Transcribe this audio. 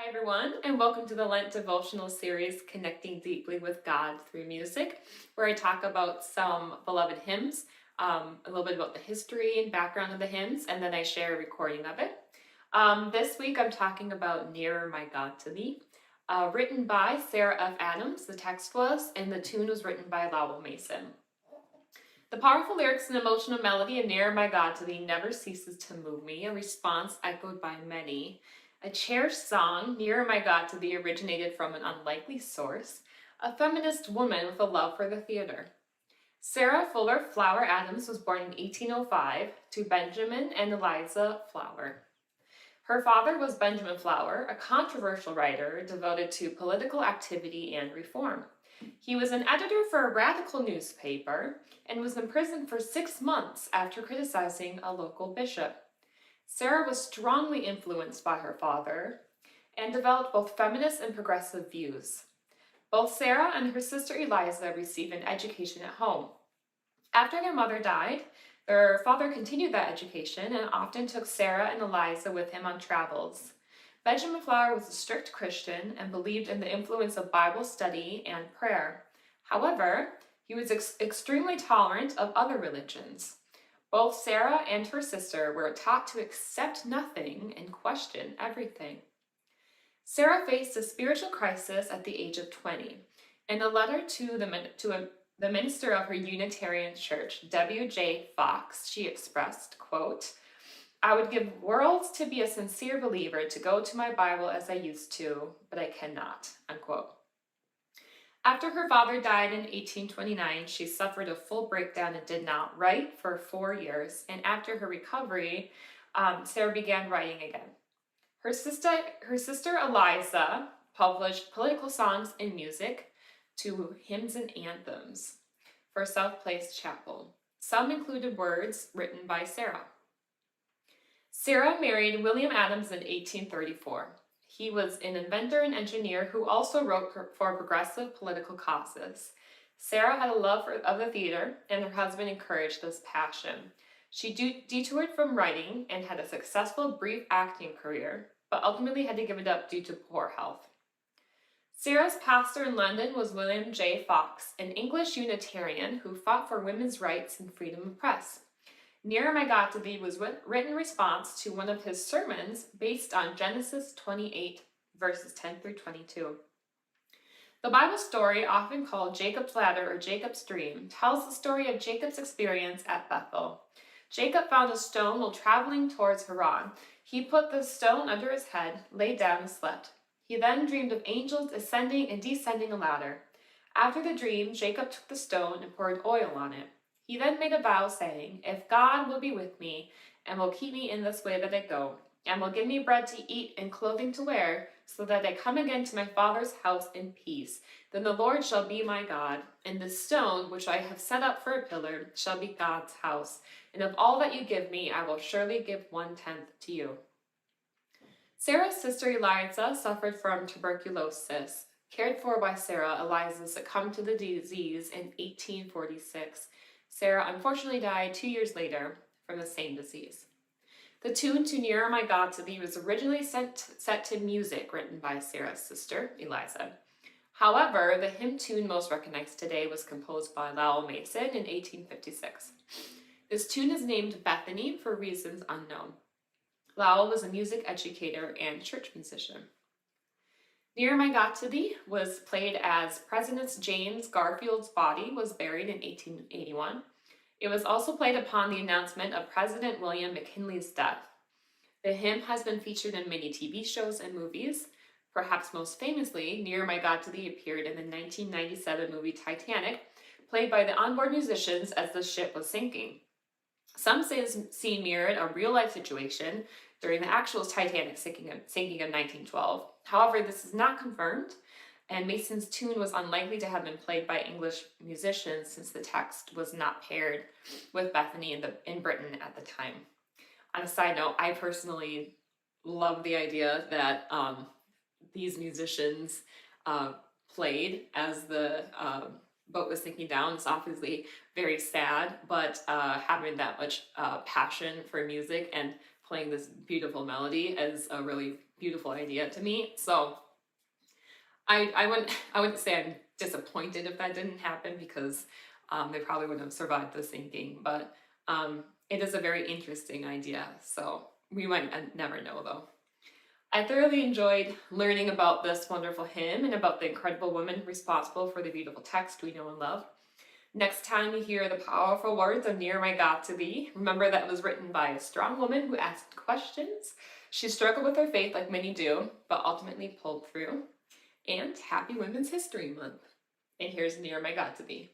Hi, everyone, and welcome to the Lent devotional series, Connecting Deeply with God Through Music, where I talk about some beloved hymns, a little bit about the history and background of the hymns, and then I share a recording of it. This week I'm talking about Nearer My God to Thee, written by Sarah F. Adams, the text was, and the tune was written by Lowell Mason. The powerful lyrics and emotional melody of Nearer My God to Thee never ceases to move me, a response echoed by many. A cherished song, Nearer My God to Thee, originated from an unlikely source, a feminist woman with a love for the theater. Sarah Fuller Flower Adams was born in 1805 to Benjamin and Eliza Flower. Her father was Benjamin Flower, a controversial writer devoted to political activity and reform. He was an editor for a radical newspaper and was imprisoned for 6 months after criticizing a local bishop. Sarah was strongly influenced by her father and developed both feminist and progressive views. Both Sarah and her sister Eliza received an education at home. After their mother died, their father continued that education and often took Sarah and Eliza with him on travels. Benjamin Flower was a strict Christian and believed in the influence of Bible study and prayer. However, he was extremely tolerant of other religions. Both Sarah and her sister were taught to accept nothing and question everything. Sarah faced a spiritual crisis at the age of 20. In a letter to the minister of her Unitarian church, W.J. Fox, she expressed, quote, "I would give worlds to be a sincere believer, to go to my Bible as I used to, but I cannot," unquote. After her father died in 1829, she suffered a full breakdown and did not write for 4 years. And after her recovery, Sarah began writing again. Her sister Eliza published political songs and music to hymns and anthems for South Place Chapel. Some included words written by Sarah. Sarah married William Adams in 1834. He was an inventor and engineer who also wrote for progressive political causes. Sarah had a love of the theater, and her husband encouraged this passion. She detoured from writing and had a successful brief acting career, but ultimately had to give it up due to poor health. Sarah's pastor in London was William J. Fox, an English Unitarian who fought for women's rights and freedom of press. Nearer My God to Thee was written in response to one of his sermons based on Genesis 28, verses 10 through 22. The Bible story, often called Jacob's Ladder or Jacob's Dream, tells the story of Jacob's experience at Bethel. Jacob found a stone while traveling towards Haran. He put the stone under his head, lay down, and slept. He then dreamed of angels ascending and descending a ladder. After the dream, Jacob took the stone and poured oil on it. He then made a vow, saying, "If God will be with me, and will keep me in this way that I go, and will give me bread to eat and clothing to wear, so that I come again to my father's house in peace, then the Lord shall be my God, and this stone which I have set up for a pillar shall be God's house. And of all that you give me, I will surely give 1/10 to you." Sarah's sister Eliza suffered from tuberculosis. Cared for by Sarah, Eliza succumbed to the disease in 1846. Sarah unfortunately died 2 years later from the same disease. The tune to Nearer My God to Thee was originally set to music written by Sarah's sister, Eliza. However, the hymn tune most recognized today was composed by Lowell Mason in 1856. This tune is named Bethany for reasons unknown. Lowell was a music educator and church musician. Nearer My God to Thee was played as President James Garfield's body was buried in 1881. It was also played upon the announcement of President William McKinley's death. The hymn has been featured in many TV shows and movies. Perhaps most famously, Nearer My God to Thee appeared in the 1997 movie Titanic, played by the onboard musicians as the ship was sinking. Some say this scene mirrored a real-life situation during the actual Titanic sinking of 1912. However, this is not confirmed, and Mason's tune was unlikely to have been played by English musicians since the text was not paired with Bethany in Britain at the time. On a side note, I personally love the idea that these musicians played as the boat was sinking down. It's obviously very sad, but having that much passion for music and playing this beautiful melody is a really beautiful idea to me. So I wouldn't say I'm disappointed if that didn't happen, because they probably wouldn't have survived the sinking. But it is a very interesting idea. So we might never know though. I thoroughly enjoyed learning about this wonderful hymn and about the incredible woman responsible for the beautiful text we know and love. Next time you hear the powerful words of Near My God to Thee, remember that it was written by a strong woman who asked questions. She struggled with her faith like many do, but ultimately pulled through. And happy Women's History Month. And here's Near My God to Thee.